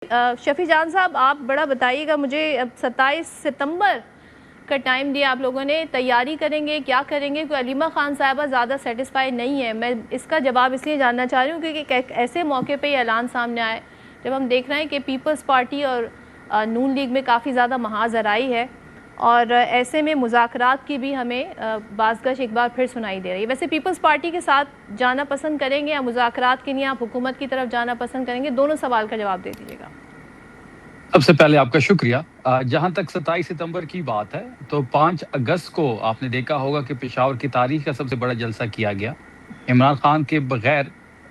शफी जान साहब, आप बड़ा बताइएगा मुझे। अब 27 सितंबर का टाइम दिया आप लोगों ने, तैयारी करेंगे, क्या करेंगे? कोई अलीमा खान साहबा ज़्यादा सेटिस्फाई नहीं है। मैं इसका जवाब इसलिए जानना चाह रही हूँ क्योंकि एक ऐसे मौके पे ये ऐलान सामने आए जब हम देख रहे हैं कि पीपल्स पार्टी और नून लीग में काफ़ी ज़्यादा महाजराई है, और ऐसे में मुज़ाकरात की भी हमें बाज़गश एक बार फिर सुनाई दे रही है। वैसे पीपल्स पार्टी के साथ जाना पसंद करेंगे या मुज़ाकरात के लिए आप हुकूमत की तरफ जाना पसंद करेंगे? दोनों सवाल का जवाब दे दीजिएगा। सबसे पहले आपका शुक्रिया। जहां तक 27 सितंबर की बात है तो 5 अगस्त को आपने देखा होगा कि पेशावर की तारीख का सबसे बड़ा जलसा किया गया। इमरान खान के बगैर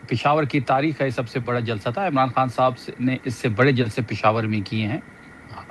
पेशावर की तारीख का ये सबसे बड़ा जलसा था। इमरान खान साहब ने इससे बड़े जलसे पेशावर में किए हैं।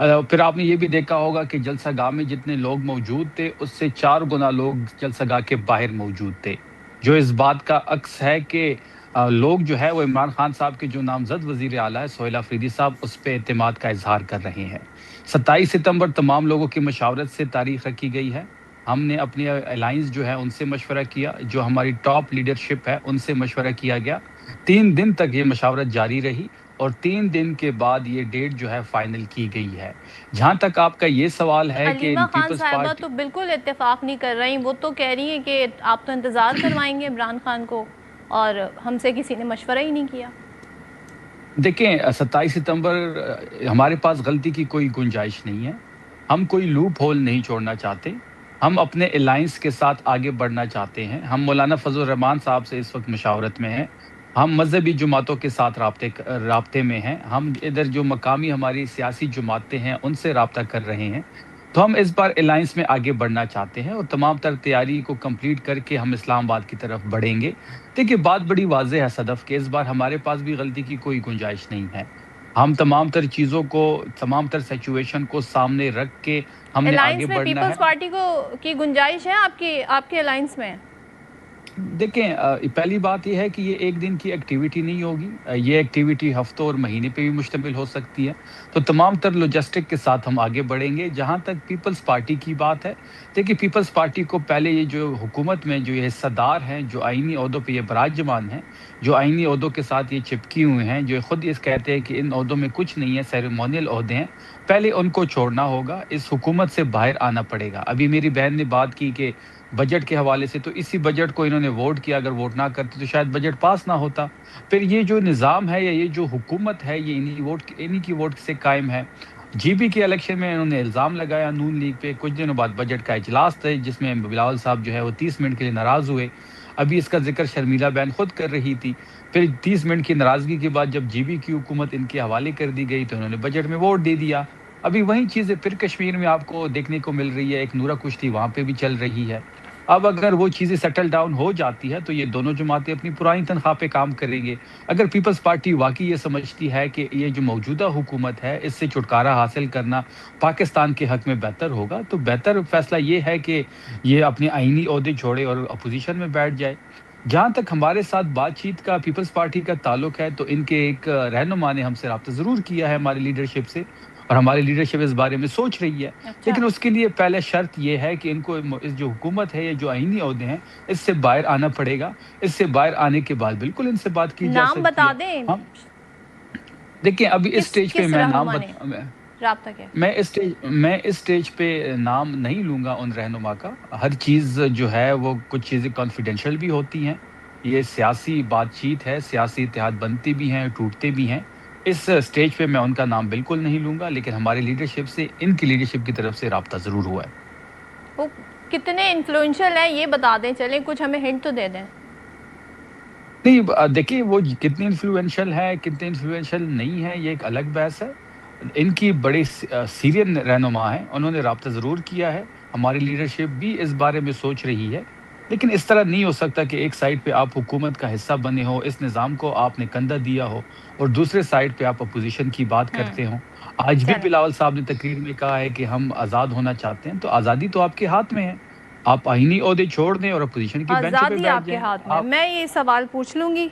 फिर आपने ये भी देखा होगा कि जलसागाह में जितने लोग मौजूद थे उससे 4 गुना लोग जलसागाह के बाहर मौजूद थे, जो इस बात का अक्स है कि लोग जो है वो इमरान खान साहब के जो नामजद वजीर आला है सोहेल अफरीदी साहब, उस पे एतमाद का इजहार कर रहे हैं। 27 सितंबर तमाम लोगों की मशावरत से तारीख रखी गई है। हमने अपनी अलायंस जो है उनसे मशवरा किया, जो हमारी टॉप लीडरशिप है उनसे मशवरा किया गया। 3 दिन तक ये मशावरत जारी रही और 3 दिन के बाद ये डेट जो है फाइनल की गई है। जहां तक आपका ये सवाल है कि अलीमा खान पीपल्स साहबा पार्टी, तो बिल्कुल इत्तेफाक नहीं कर रही। वो तो कह रही हैं कि आप तो इंतज़ार करवाएंगे इमरान खान को, और हमसे किसी ने मशवरा ही नहीं किया। देखें 27 सितंबर हमारे पास गलती की कोई गुंजाइश नहीं है। हम कोई लूप होल नहीं छोड़ना चाहते। हम अपने अलायंस के साथ आगे बढ़ना चाहते हैं। हम मौलाना फजल रहमान साहब से इस वक्त मशावरत में हैं। हम मजहबी जमातों के साथ राब्ते में हैं। हम इधर जो मकामी हमारी सियासी जमातें हैं उनसे राब्ता कर रहे हैं। तो हम इस बार अलायंस में आगे बढ़ना चाहते हैं और तमाम तर तैयारी को कंप्लीट करके हम इस्लामाबाद की तरफ बढ़ेंगे। देखिए, बात बड़ी वाज़ेह है सदफ कि इस बार हमारे पास भी गलती की कोई गुंजाइश नहीं है। हम तमाम तर चीज़ों को, तमाम तर सिचुएशन को सामने रख के हमने आगे अलायंस में बढ़ना पीपल्स है। पार्टी को की गुंजाइश है आपके अलायंस में? देखें, पहली बात ये है कि ये एक दिन की एक्टिविटी नहीं होगी। ये एक्टिविटी हफ्तों और महीने पे भी मुश्तमिल हो सकती है। तो तमाम तर लॉजिस्टिक के साथ हम आगे बढ़ेंगे। जहाँ तक पीपल्स पार्टी की बात है, देखिए पीपल्स पार्टी को पहले ये जो हुकूमत में जो ये हिस्सेदार हैं, जो आईनी ओहदों पे ये बराजमान हैं, जो आईनी ओहदों के साथ ये चिपकी हुए हैं, जो खुद ये कहते हैं कि इन ओहदों में कुछ नहीं है, सेरेमोनियल ओहदे हैं, पहले उनको छोड़ना होगा। इस हुकूमत से बाहर आना पड़ेगा। अभी मेरी बहन ने बात की कि बजट के हवाले से, तो इसी बजट को इन्होंने वोट किया। अगर वोट ना करते तो शायद बजट पास ना होता। फिर ये जो निज़ाम है या ये जो हुकूमत है ये इन्हीं की वोट से कायम है। जीबी के इलेक्शन में इन्होंने इल्ज़ाम लगाया नून लीग पे। कुछ दिनों बाद बजट का इजलास था जिसमें बिलावल साहब जो है वो 30 मिनट के लिए नाराज़ हुए। अभी इसका जिक्र शर्मिला बहन खुद कर रही थी। फिर 30 मिनट की नाराज़गी के बाद जब जीबी की हुकूमत इनके हवाले कर दी गई तो इन्होंने बजट में वोट दे दिया। अभी वही चीज़ें फिर कश्मीर में आपको देखने को मिल रही है। एक नूरा कुश्ती वहाँ पे भी चल रही है। अब अगर वो चीज़ें सेटल डाउन हो जाती है तो ये दोनों जमातें अपनी पुरानी तनख्वाह पे काम करेंगे। अगर पीपल्स पार्टी वाकई ये समझती है कि ये जो मौजूदा हुकूमत है इससे छुटकारा हासिल करना पाकिस्तान के हक में बेहतर होगा, तो बेहतर फैसला ये है कि ये अपने आईनी ओहदे छोड़े और अपोजिशन में बैठ जाए। जहाँ तक हमारे साथ बातचीत का पीपल्स पार्टी का ताल्लुक है, तो इनके एक रहनुमा ने हमसे राब्ता ज़रूर किया है हमारी लीडरशिप से, और हमारी लीडरशिप इस बारे में सोच रही है। अच्छा, लेकिन उसके लिए पहले शर्त ये है कि इनको इस जो हुकूमत है, ये जो आईनी ओहदे हैं, इससे बाहर आना पड़ेगा। इससे बाहर आने के बाद बिल्कुल इनसे बात की जा नाम सकती बता है। दें। हम देखिए, अभी इस स्टेज पे किस मैं नाम रहनुमा ने राब्ता किया? मैं इस स्टेज पे नाम नहीं लूँगा उन रहनुमा का। हर चीज़ जो है वो कुछ चीज़ें कॉन्फिडेंशियल भी होती हैं। ये सियासी बातचीत है, सियासी इत्तेहाद बनते भी हैं, टूटते भी हैं। इस स्टेज पे मैं उनका नाम बिल्कुल नहीं लूँगा, लेकिन हमारी लीडरशिप से, इनकी लीडरशिप की तरफ से राब्ता ज़रूर हुआ है। वो कितने इन्फ्लुएंशियल हैं ये बता दें, चलें कुछ हमें हिंट तो दे दें। नहीं, देखिए वो कितनी इन्फ्लुएंशियल है, कितने इन्फ्लुएंशियल नहीं है, ये एक अलग बहस है। इनकी बड़ी सीरियस रहनुमा है, उन्होंने राब्ता ज़रूर किया है। हमारी लीडरशिप भी इस बारे में सोच रही है। लेकिन इस तरह नहीं हो सकता कि एक साइड पे आप हुकूमत का हिस्सा बने हो, इस निज़ाम को आपने कंधा दिया हो, और दूसरे साइड पे आप अपोजिशन की बात करते हो। आज भी चलें, बिलावल साहब ने तकरीर में कहा है कि हम आज़ाद होना चाहते हैं, तो आज़ादी तो आपके हाथ में है। आप आईनी ओहदे छोड़ दें और अपोजिशन के बेंच पे आज़ादी बैठ आपके जाएँ। हाथ में। आप मैं ये सवाल पूछ लूँगी।